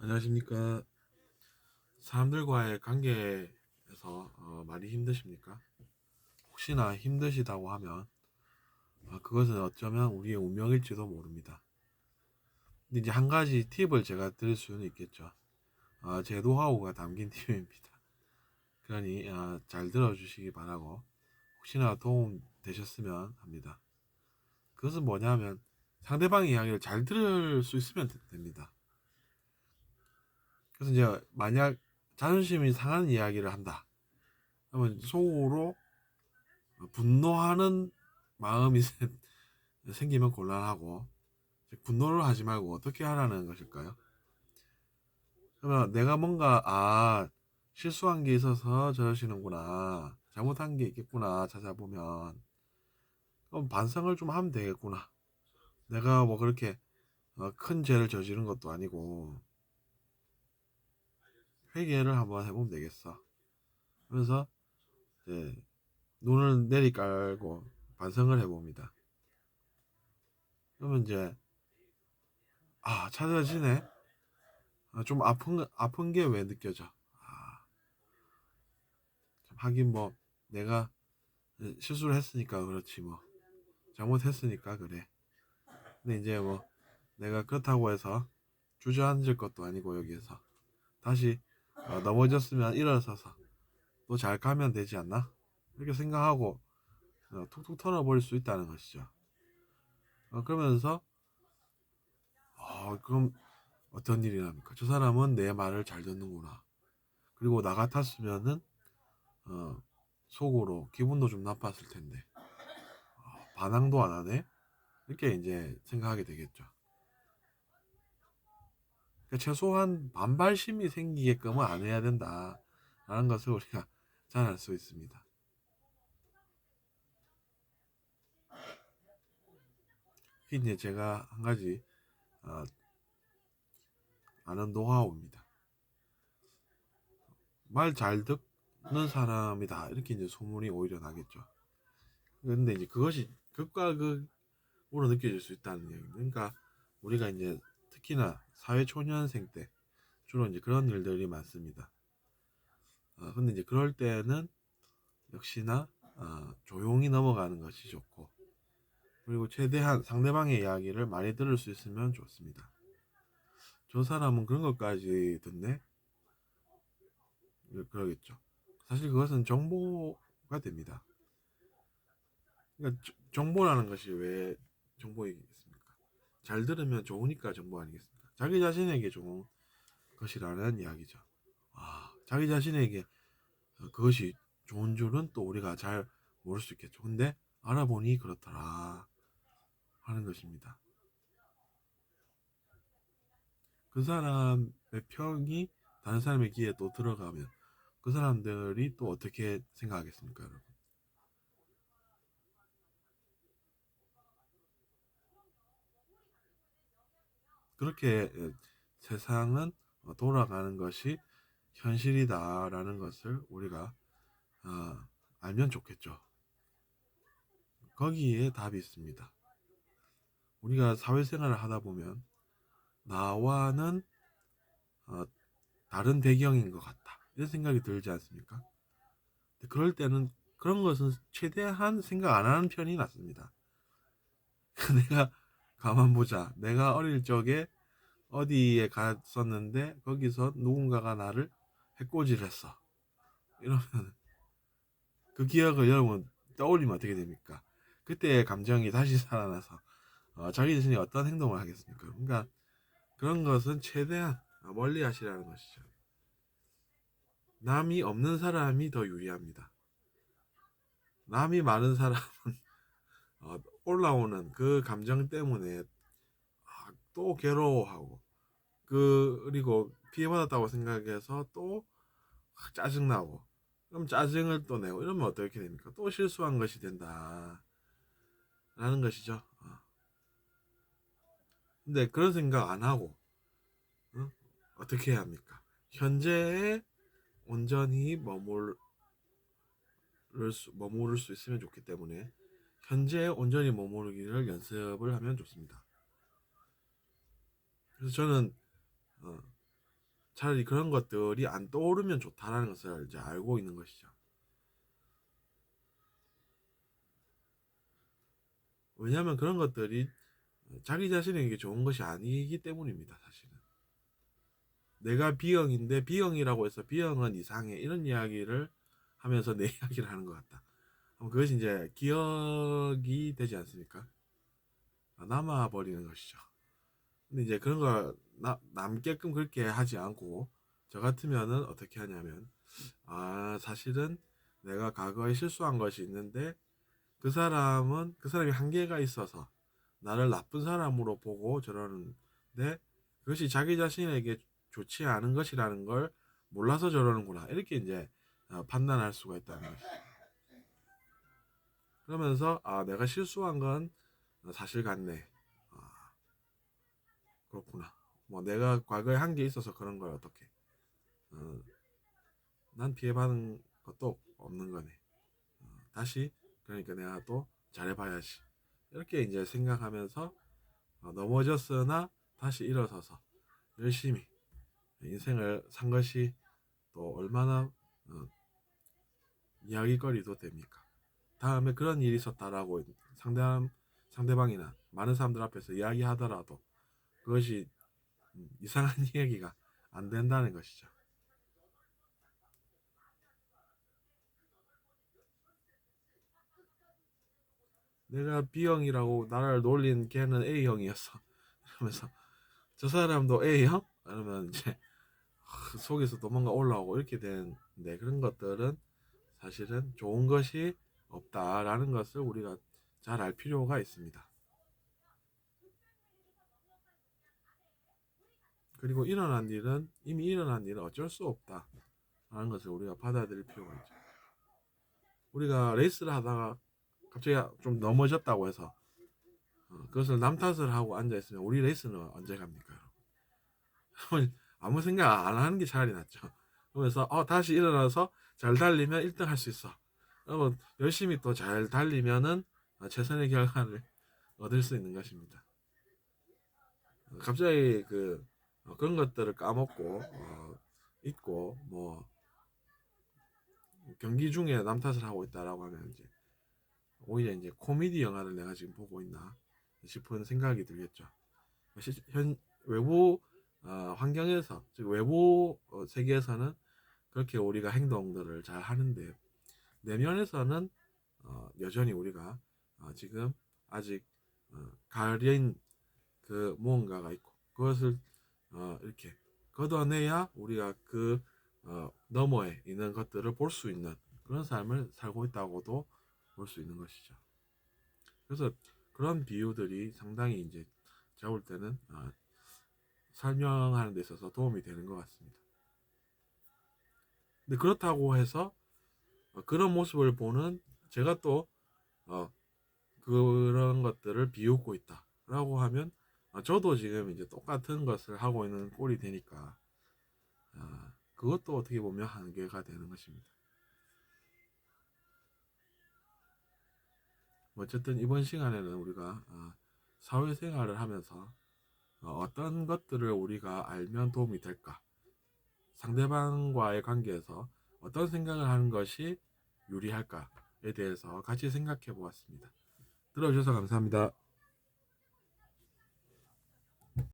안녕하십니까. 사람들과의 관계에서 많이 힘드십니까? 혹시나 힘드시다고 하면 그것은 어쩌면 우리의 운명일지도 모릅니다. 근데 이제 한 가지 팁을 제가 드릴 수는 있겠죠. 제 노하우가 담긴 팁입니다. 그러니 잘 들어주시기 바라고 혹시나 도움 되셨으면 합니다. 그것은 뭐냐면 상대방의 이야기를 잘 들을 수 있으면 됩니다. 그래서 이제 만약 자존심이 상하는 이야기를 한다. 그러면 속으로 분노하는 마음이 생기면 곤란하고, 분노를 하지 말고 어떻게 하라는 것일까요? 그러면 내가 뭔가 실수한 게 있어서 저러시는구나, 잘못한 게 있겠구나 찾아보면, 그럼 반성을 좀 하면 되겠구나. 내가 뭐 그렇게 큰 죄를 저지른 것도 아니고 회개를 한번 해보면 되겠어. 그래서 이제 눈을 내리깔고 반성을 해봅니다. 그러면 이제 찾아지네. 좀 아픈 게 왜 느껴져? 하긴 뭐 내가 실수를 했으니까 그렇지 뭐 잘못했으니까 그래. 근데 이제 뭐 내가 그렇다고 해서 주저앉을 것도 아니고 여기에서 다시 넘어졌으면 일어서서 또 잘 가면 되지 않나? 이렇게 생각하고 툭툭 털어버릴 수 있다는 것이죠. 그러면서 그럼 어떤 일이 납니까? 저 사람은 내 말을 잘 듣는구나. 그리고 나 같았으면은 어, 속으로 기분도 좀 나빴을 텐데 반항도 안 하네? 이렇게 이제 생각하게 되겠죠. 그러니까 최소한 반발심이 생기게끔은 안 해야 된다라는 것을 우리가 잘 알 수 있습니다. 이게 이제 제가 한 가지 어, 아는 노하우입니다. 말 잘 듣는 사람이다 이렇게 이제 소문이 오히려 나겠죠. 근데 이제 그것이 극과 극으로 느껴질 수 있다는 얘기입니다. 그러니까 우리가 이제 특히나 사회 초년생 때 주로 이제 그런 일들이 많습니다. 근데 이제 그럴 때는 역시나 조용히 넘어가는 것이 좋고, 그리고 최대한 상대방의 이야기를 많이 들을 수 있으면 좋습니다. 저 사람은 그런 것까지 듣네? 그러겠죠. 사실 그것은 정보가 됩니다. 그러니까 정보라는 것이 왜 정보이겠습니까? 잘 들으면 좋으니까 정보 아니겠습니까? 자기 자신에게 좋은 것이라는 이야기죠. 자기 자신에게 그것이 좋은 줄은 또 우리가 잘 모를 수 있겠죠. 근데 알아보니 그렇더라 하는 것입니다. 그 사람의 평이 다른 사람의 귀에 또 들어가면 그 사람들이 또 어떻게 생각하겠습니까, 여러분? 그렇게 세상은 돌아가는 것이 현실이다라는 것을 우리가 어, 알면 좋겠죠. 거기에 답이 있습니다. 우리가 사회생활을 하다 보면 나와는 어, 다른 배경인 것 같다 이런 생각이 들지 않습니까? 그럴 때는 그런 것은 최대한 생각 안 하는 편이 낫습니다. 내가 가만 보자. 내가 어릴 적에 어디에 갔었는데 거기서 누군가가 나를 해코지를 했어. 이러면 그 기억을 여러분 떠올리면 어떻게 됩니까? 그때의 감정이 다시 살아나서 자기 자신이 어떤 행동을 하겠습니까? 그러니까 그런 것은 최대한 멀리 하시라는 것이죠. 남이 없는 사람이 더 유리합니다. 남이 많은 사람은 올라오는 그 감정 때문에 또 괴로워하고 그리고 피해받았다고 생각해서 또 짜증나고 그럼 짜증을 또 내고 이러면 어떻게 됩니까? 또 실수한 것이 된다 라는 것이죠. 근데 그런 생각 안 하고 어떻게 해야 합니까? 현재에 온전히 머무를 수 있으면 좋기 때문에 현재에 온전히 머무르기를 연습을 하면 좋습니다. 그래서 저는 어, 차라리 그런 것들이 안 떠오르면 좋다라는 것을 이제 알고 있는 것이죠. 왜냐하면 그런 것들이 자기 자신에게 좋은 것이 아니기 때문입니다. 사실은 내가 B형인데 B형이라고 해서 B형은 이상해 이런 이야기를 하면서 내 이야기를 하는 것 같다. 그것이 이제 기억이 되지 않습니까? 남아버리는 것이죠. 근데 이제 그런 걸 남게끔 그렇게 하지 않고 저 같으면은 어떻게 하냐면 사실은 내가 과거에 실수한 것이 있는데 그 사람이 한계가 있어서 나를 나쁜 사람으로 보고 저러는데 그것이 자기 자신에게 좋지 않은 것이라는 걸 몰라서 저러는구나 이렇게 이제 판단할 수가 있다는 것이죠. 그러면서 내가 실수한 건 사실 같네. 그렇구나. 뭐 내가 과거에 한 게 있어서 그런 걸 어떻게 어, 난 피해받은 것도 없는 거네. 다시 그러니까 내가 또 잘해봐야지. 이렇게 이제 생각하면서 넘어졌으나 다시 일어서서 열심히 인생을 산 것이 또 얼마나 이야기거리도 됩니까? 다음에 그런 일이 있었다라고 상대방이나 많은 사람들 앞에서 이야기하더라도 그것이 이상한 이야기가 안 된다는 것이죠. 내가 B형이라고 나를 놀린 걔는 A형이었어. 이러면서 저 사람도 A형? 그러면 이제 속에서 도망가 올라오고 이렇게 되는데 그런 것들은 사실은 좋은 것이 없다라는 것을 우리가 잘 알 필요가 있습니다. 그리고 이미 일어난 일은 어쩔 수 없다라는 것을 우리가 받아들일 필요가 있죠. 우리가 레이스를 하다가 갑자기 좀 넘어졌다고 해서 그것을 남 탓을 하고 앉아 있으면 우리 레이스는 언제 갑니까? 아무 생각 안 하는 게 차라리 낫죠. 그래서 다시 일어나서 잘 달리면 1등 할 수 있어. 여러분 열심히 또 잘 달리면은 최선의 결과를 얻을 수 있는 것입니다. 갑자기 그런 것들을 까먹고 잊고 뭐 경기 중에 남 탓을 하고 있다라고 하면 이제 오히려 이제 코미디 영화를 내가 지금 보고 있나 싶은 생각이 들겠죠. 현 외부 환경에서 즉 외부 세계에서는 그렇게 우리가 행동들을 잘 하는데 내면에서는 여전히 우리가 지금 아직 가린 그 무언가가 있고 그것을 이렇게 걷어내야 우리가 그 너머에 있는 것들을 볼 수 있는 그런 삶을 살고 있다고도 볼 수 있는 것이죠. 그래서 그런 비유들이 상당히 이제 제가 볼 때는 설명하는 데 있어서 도움이 되는 것 같습니다. 근데 그렇다고 해서 그런 모습을 보는 제가 또 그런 것들을 비웃고 있다라고 하면 저도 지금 이제 똑같은 것을 하고 있는 꼴이 되니까 그것도 어떻게 보면 한계가 되는 것입니다. 어쨌든 이번 시간에는 우리가 사회생활을 하면서 어떤 것들을 우리가 알면 도움이 될까? 상대방과의 관계에서 어떤 생각을 하는 것이 유리할까에 대해서 같이 생각해 보았습니다. 들어주셔서 감사합니다.